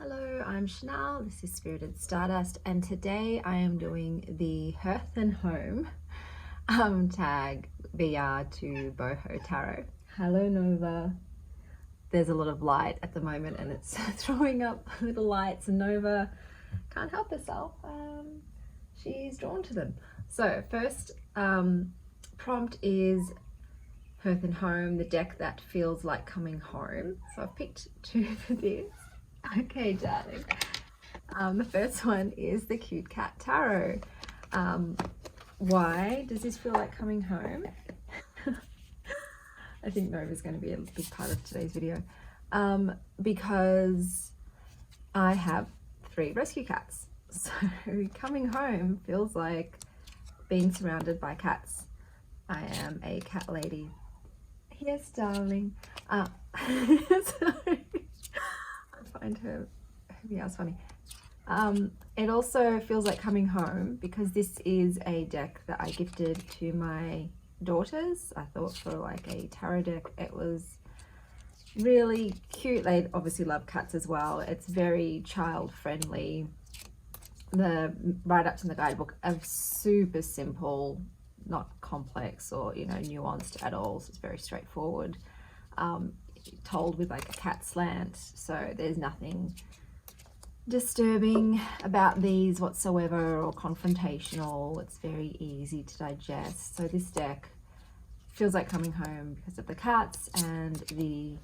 Hello, I'm Chanel, this is Spirited Stardust, and today I am doing the Hearth and Home tag VR to Boho Tarot. Hello Nova. There's a lot of light at the moment and it's throwing up little lights, and Nova can't help herself. She's drawn to them. So first prompt is Hearth and Home, the deck that feels like coming home. So I've picked two for this. Okay, darling. The first one is the Cute Cat Tarot. Why does this feel like coming home? I think Nova's going to be a big part of today's video. Because I have 3 rescue cats. So coming home feels like being surrounded by cats. I am a cat lady. Yes, darling. Sorry. I find her meows funny. It also feels like coming home because this is a deck that I gifted to my daughters. I thought for like a tarot deck it was really cute. They obviously love cats as well. It's very child friendly. The write-ups in the guidebook are super simple, not complex or nuanced at all, so it's very straightforward, told with like a cat slant, so there's nothing disturbing about these whatsoever or confrontational. It's very easy to digest. So this deck feels like coming home because of the cats and the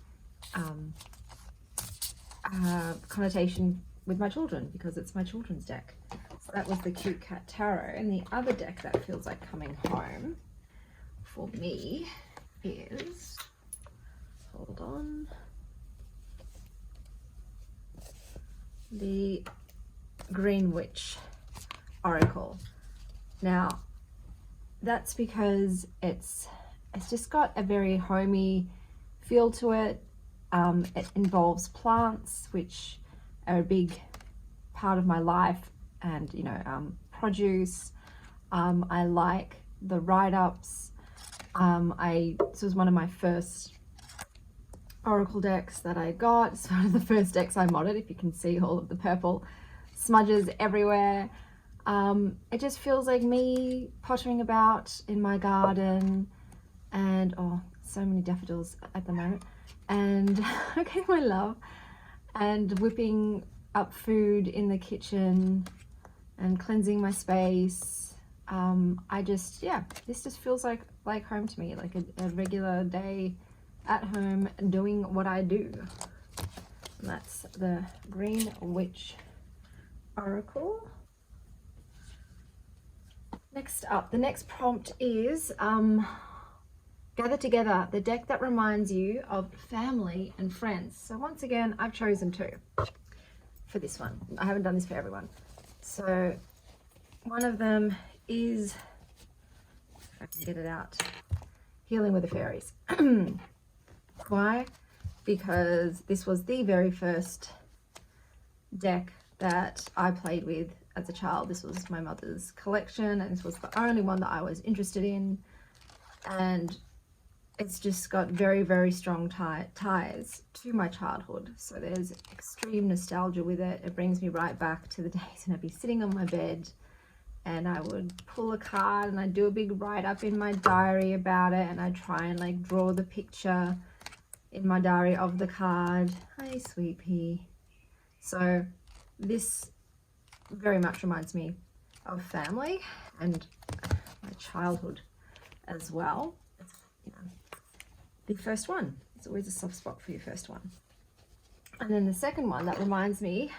connotation with my children, because it's my children's deck. So that was the Cute Cat Tarot. And the other deck that feels like coming home for me is, hold on, the Green Witch Oracle. Now that's because it's just got a very homey feel to it. It involves plants, which are a big part of my life, and produce. I like the write-ups. This was one of my first oracle decks that I got. It's one of the first decks I modded. If you can see all of the purple smudges everywhere. It just feels like me pottering about in my garden, and oh, so many daffodils at the moment, and okay, my love, and whipping up food in the kitchen and cleansing my space. This just feels like home to me, like a regular day at home doing what I do. And that's the Green Witch Oracle. Next up, the next prompt is Gather Together, the deck that reminds you of family and friends. So once again, I've chosen 2 for this one. I haven't done this for everyone. So one of them is, if I can get it out, Healing with the Fairies. Why? Because this was the very first deck that I played with as a child. This was my mother's collection, and this was the only one that I was interested in, and it's just got very, very strong ties to my childhood. So there's extreme nostalgia with it. It brings me right back to the days when I'd be sitting on my bed and I would pull a card and I'd do a big write-up in my diary about it, and I'd try and like draw the picture in my diary of the card. Hi, sweet pea. So this very much reminds me of family and my childhood as well. It's, the first one. It's always a soft spot for your first one. And then the second one that reminds me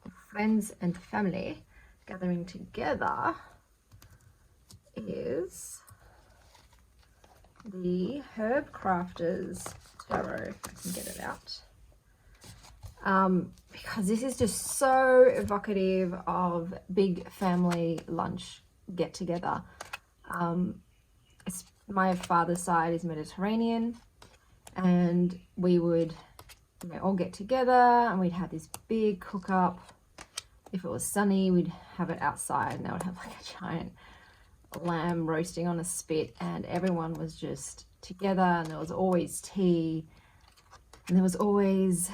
of friends and family gathering together is the Herb Crafters Tarot. If I can get it out. Because this is just so evocative of big family lunch get together. My father's side is Mediterranean, and we would all get together and we'd have this big cook up. If it was sunny, we'd have it outside, and they would have like a giant lamb roasting on a spit, and everyone was just together, and there was always tea, and there was always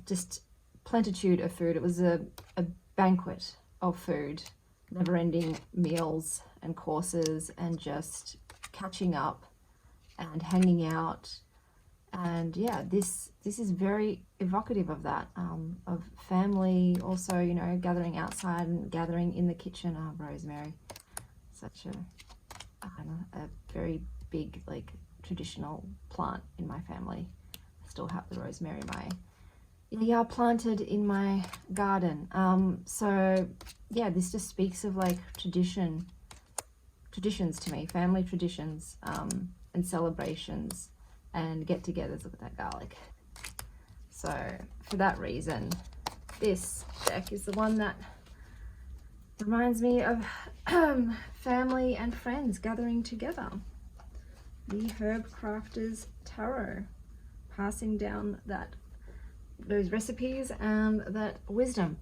just plentitude of food. It was a banquet of food, never-ending meals and courses, and just catching up and hanging out. And yeah, this is very evocative of that, of family. Also, you know, gathering outside and gathering in the kitchen. Oh, rosemary, such a, I don't know, a very big, like, traditional plant in my family. I still have the rosemary planted in my garden. So yeah, this just speaks of like traditions to me, family traditions, and celebrations and get-togethers. Look at that garlic. So for that reason, this deck is the one that reminds me of family and friends gathering together. The Herb Crafter's Tarot, passing down those recipes and that wisdom.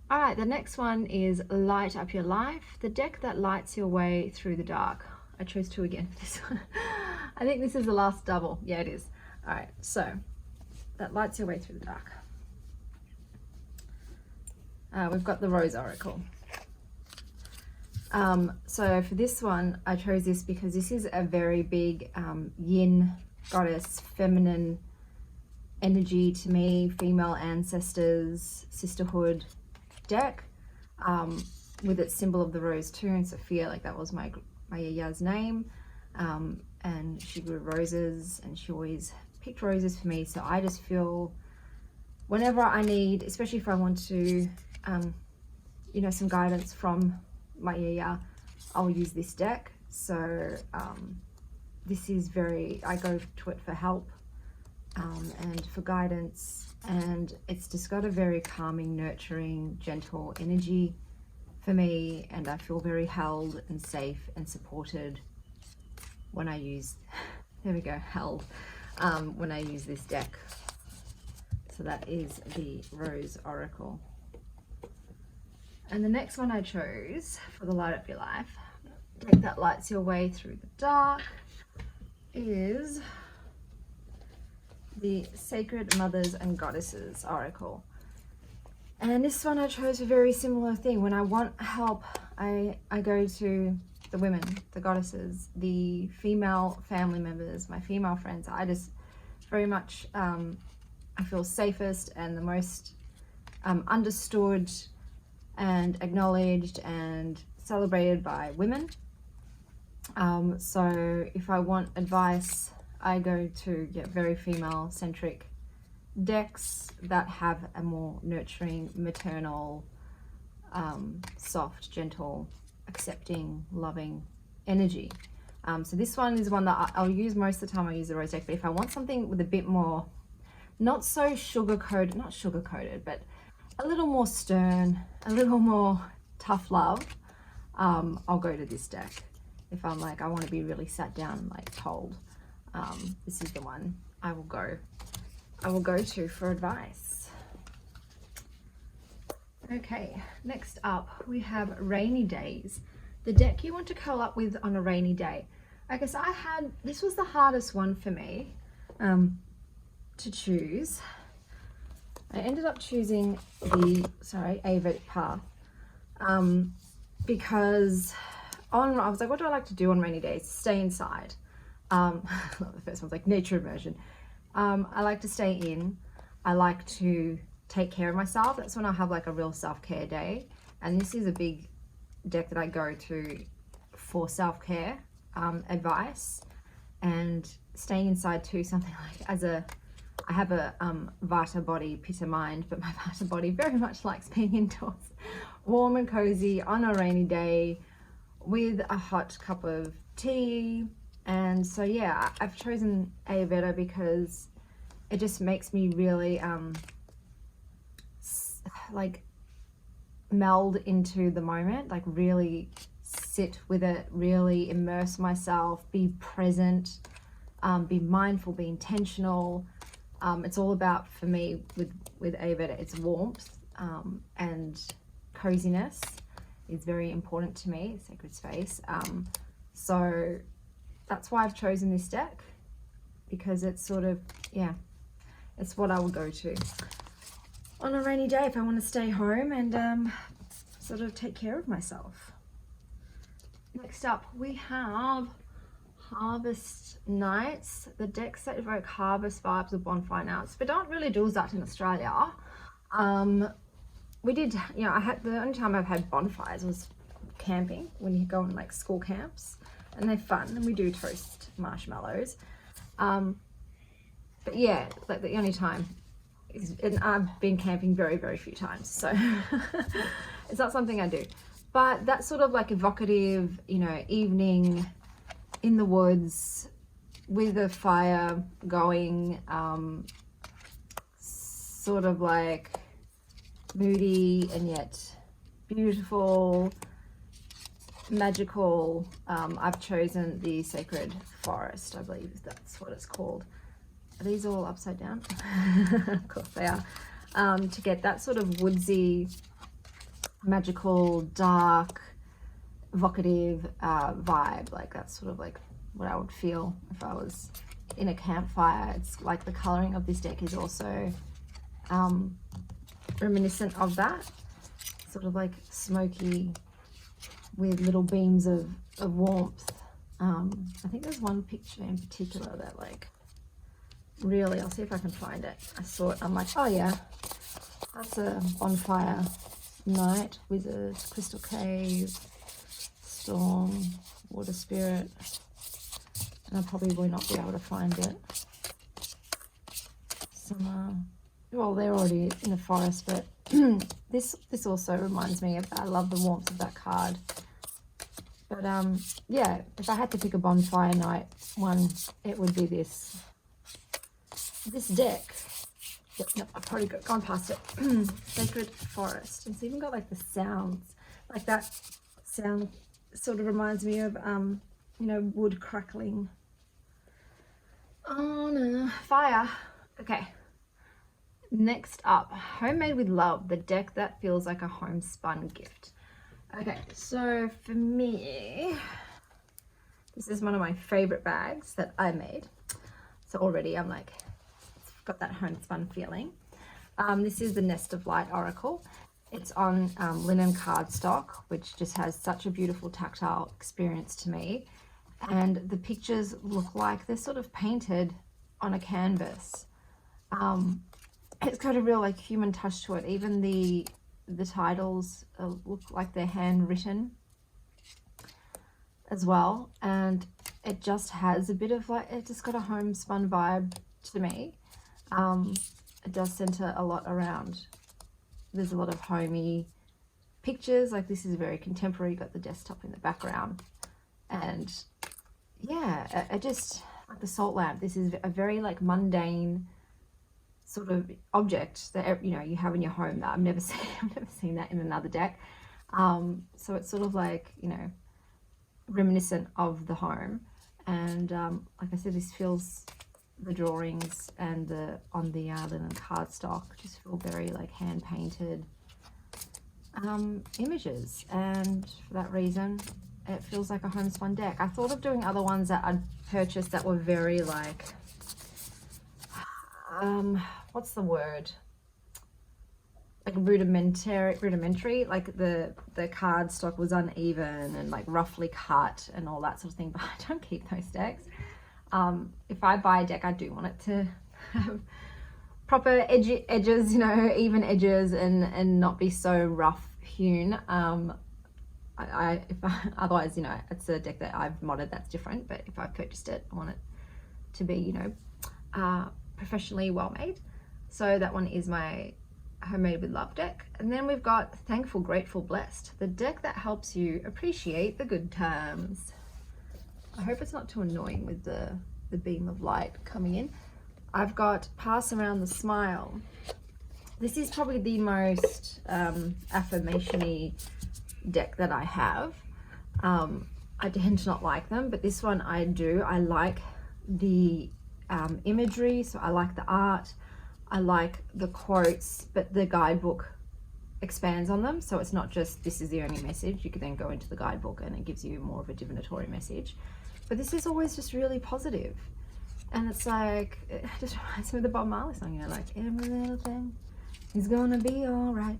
All right, the next one is Light Up Your Life, the deck that lights your way through the dark. I chose 2 again for this one. I think this is the last double. Yeah, it is. All right, so that lights your way through the dark. We've got the Rose Oracle. So for this one, I chose this because this is a very big yin goddess, feminine energy to me, female ancestors, sisterhood deck, with its symbol of the rose too, and Sophia, like that was my yaya's name, and she grew roses and she always picked roses for me. So I just feel whenever I need, especially if I want to, you know, some guidance from my yaya, I'll use this deck. So this is I go to it for help, and for guidance, and it's just got a very calming, nurturing, gentle energy for me, and I feel very held and safe and supported when I use there we go, held, when I use this deck. So that is the Rose Oracle. And the next one I chose for the Light Up Your Life, deck that lights your way through the dark, is the Sacred Mothers and Goddesses Oracle. And this one I chose a very similar thing. When I want help, I go to the women, the goddesses, the female family members, my female friends. I just very much, I feel safest and the most understood and acknowledged and celebrated by women. So if I want advice, I go to very female centric decks that have a more nurturing, maternal, soft, gentle, accepting, loving energy. So this one is one that I'll use most of the time. I use the rose deck, but if I want something with a bit more, not so not sugar coated, but a little more stern, a little more tough love, I'll go to this deck. If I'm like, I want to be really sat down, like told, this is the one I will go to for advice. Okay, next up we have Rainy Days, the deck you want to curl up with on a rainy day. I guess this was the hardest one for me to choose. I ended up choosing the Avett Path, because I was like, what do I like to do on rainy days? Stay inside. The first one's like nature immersion. I like to stay in. I like to take care of myself. That's when I have like a real self-care day. And this is a big deck that I go to for self-care advice, and staying inside too. Something like I have a Vata body, Pitta mind, but my Vata body very much likes being indoors, warm and cozy on a rainy day with a hot cup of tea. And so yeah, I've chosen Ayurveda because it just makes me really like meld into the moment, like really sit with it, really immerse myself, be present, be mindful, be intentional. It's all about, for me, with Ayurveda, it's warmth, and coziness is very important to me, sacred space. So that's why I've chosen this deck, because it's sort of, yeah, it's what I will go to. on a rainy day if I want to stay home and sort of take care of myself. Next up we have Harvest Nights, the decks that evoke harvest vibes of bonfire nights, but don't really do that in Australia. We did, you know, I had, the only time I've had bonfires was camping, when you go on like school camps, and they're fun, and we do toast marshmallows. But yeah, like the only time is, and I've been camping very, very few times, so it's not something I do. But that sort of like evocative, you know, evening in the woods with a fire going, sort of like moody and yet beautiful, magical. I've chosen the Sacred Forest, I believe that's what it's called. Are these all upside down? Of course they are. To get that sort of woodsy, magical, dark, evocative vibe, like that's sort of like what I would feel if I was in a campfire. It's like the coloring of this deck is also reminiscent of that, sort of like smoky with little beams of warmth. I think there's one picture in particular that like really, I'll see if I can find it. I saw it, I'm like, oh yeah, that's a bonfire night, wizard, crystal cave, storm, water spirit, and I probably will not be able to find it. Summer, well, they're already in the forest, but this also reminds me of, I love the warmth of that card. But yeah, if I had to pick a bonfire night one, it would be this deck. Yep, no, I've probably gone past it. Sacred Forest. It's even got like the sounds, like that sound sort of reminds me of you know, wood crackling on a fire. Okay, next up, Homemade with Love, the deck that feels like a homespun gift. Okay, so for me, this is one of my favorite bags that I made. So already I'm like, it's got that homespun feeling. This is the Nest of Light Oracle. It's on linen cardstock, which just has such a beautiful tactile experience to me. And the pictures look like they're sort of painted on a canvas. It's got a real like human touch to it. Even the titles look like they're handwritten as well, and it just has a bit of like, it just got a homespun vibe to me. It does center a lot around, there's a lot of homey pictures, like this is very contemporary, got the desktop in the background, and yeah, I just like the salt lamp. This is a very like mundane sort of object that, you know, you have in your home that I've never seen that in another deck. So it's sort of like, you know, reminiscent of the home, and like I said, this feels, the drawings and the on the linen cardstock just feel very like hand painted images, and for that reason it feels like a homespun deck. I thought of doing other ones that I'd purchased that were very like what's the word, like rudimentary, like the cardstock was uneven and like roughly cut and all that sort of thing, but I don't keep those decks. If I buy a deck, I do want it to have proper edges, you know, even edges, and not be so rough hewn. Otherwise, you know, it's a deck that I've modded, that's different, but if I purchased it, I want it to be, you know, professionally well made. So that one is my Homemade with Love deck. And then we've got Thankful, Grateful, Blessed, the deck that helps you appreciate the good times. I hope it's not too annoying with the beam of light coming in. I've got Pass Around the Smile. This is probably the most affirmation-y deck that I have. I tend to not like them, but this one I do. I like the imagery, so I like the art, I like the quotes, but the guidebook expands on them, so it's not just this is the only message. You can then go into the guidebook and it gives you more of a divinatory message, but this is always just really positive, and it's like, it just reminds me of the Bob Marley song, you know, like every little thing He's gonna be all right.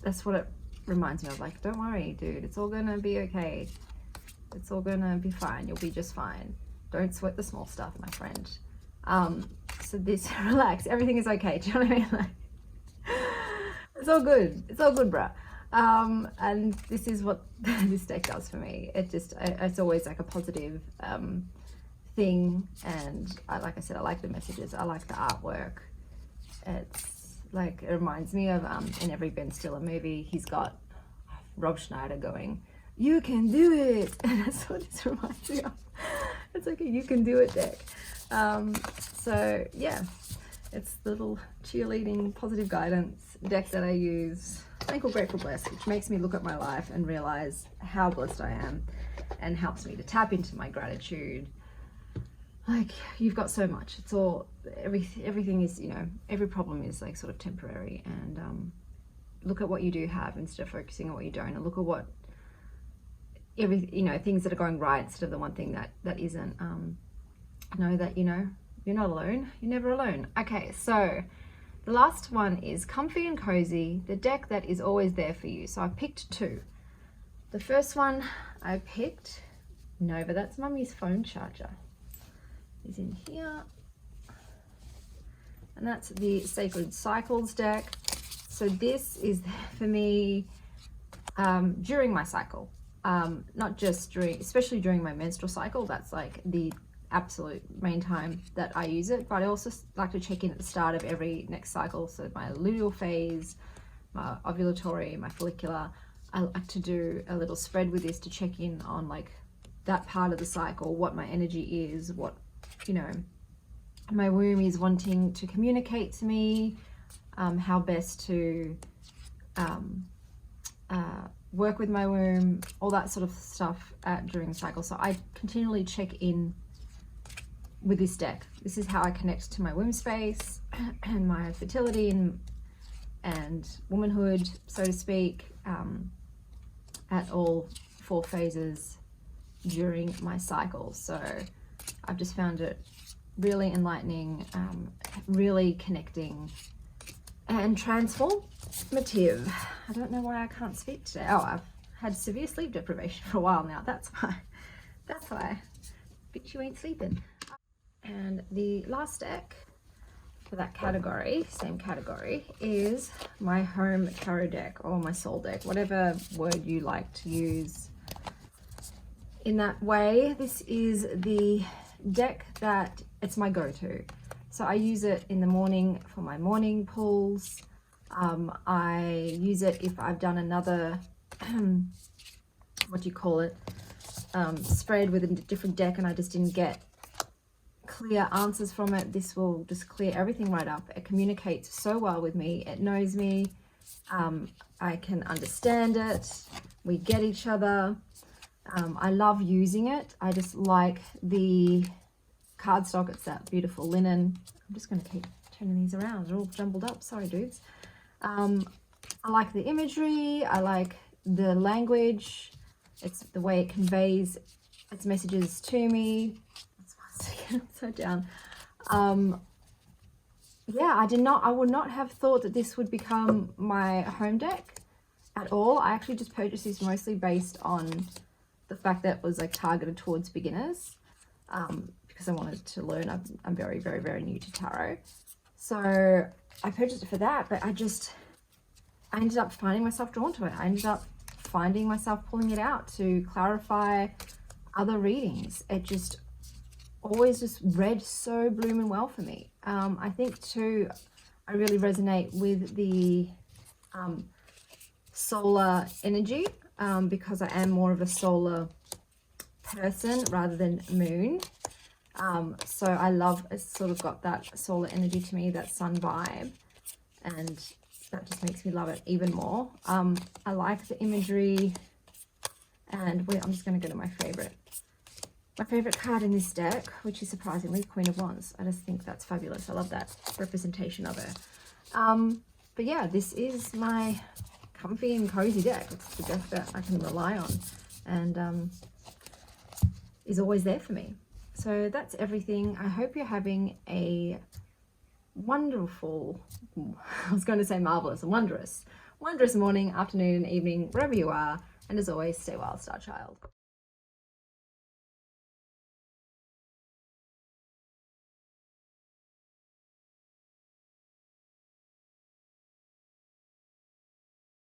That's what it reminds me of. Like, don't worry, dude. It's all gonna be okay. It's all gonna be fine. You'll be just fine. Don't sweat the small stuff, my friend. So this, relax. Everything is okay. Do you know what I mean? Like, it's all good. It's all good, bruh. And this is what this deck does for me. It's always like a positive thing. And like I said, I like the messages. I like the artwork. It's like, it reminds me of in every Ben Stiller movie, he's got Rob Schneider going, "You can do it," and that's what this reminds me of. It's like a "you can do it" deck. So yeah, it's the little cheerleading positive guidance deck that I use. Thankful, grateful, blessed, which makes me look at my life and realize how blessed I am, and helps me to tap into my gratitude. Like, you've got so much. It's all, everything is, you know, every problem is like sort of temporary, and look at what you do have instead of focusing on what you don't, and look at what things that are going right instead of the one thing that isn't. Know that, you know, you're not alone. You're never alone. Okay, so the last one is Comfy and Cozy, the deck that is always there for you. So I picked two. The first one I picked, Nova, that's Mummy's phone charger, is in here. And that's the Sacred Cycles deck. So this is for me during my cycle. Not just during, especially during my menstrual cycle. That's like the absolute main time that I use it, but I also like to check in at the start of every next cycle. So my luteal phase, my ovulatory, my follicular, I like to do a little spread with this to check in on like that part of the cycle, what my energy is, what, you know, my womb is wanting to communicate to me, how best to work with my womb, all that sort of stuff during the cycle. So I continually check in with this deck. This is how I connect to my womb space and my fertility and womanhood, so to speak, at all 4 phases during my cycle. So I've just found it really enlightening, really connecting and transformative. I don't know why I can't speak today. Oh, I've had severe sleep deprivation for a while now. That's why. That's why. Bitch, you ain't sleeping. And the last deck for that category, same category, is my home tarot deck, or my soul deck, whatever word you like to use in that way. This is the deck that it's my go-to. So I use it in the morning for my morning pulls. I use it if I've done another what do you call it, spread with a different deck and I just didn't get clear answers from it. This will just clear everything right up. It communicates so well with me. It knows me. I can understand it. We get each other. I love using it. I just like the cardstock. It's that beautiful linen. I'm just going to keep turning these around. They're all jumbled up. Sorry, dudes. I like the imagery. I like the language. It's the way it conveys its messages to me. Upside down. Yeah, I would not have thought that this would become my home deck at all. I actually just purchased this mostly based on the fact that it was like targeted towards beginners, because I wanted to learn. I'm very, very, very new to tarot, so I purchased it for that. But I ended up finding myself drawn to it. I ended up finding myself pulling it out to clarify other readings. It just always just read so blooming well for me. I think too, I really resonate with the solar energy, because I am more of a solar person rather than moon. So I love, it's sort of got that solar energy to me, that sun vibe, and that just makes me love it even more. I like the imagery, and wait, I'm just going to go to my favorite card in this deck, which is surprisingly Queen of Wands. I just think that's fabulous. I love that representation of her. But yeah, this is my comfy and cozy deck. It's the deck that I can rely on and is always there for me. So that's everything. I hope you're having a wonderful, I was going to say marvelous, wondrous morning, afternoon, evening, wherever you are. And as always, stay wild, Star Child.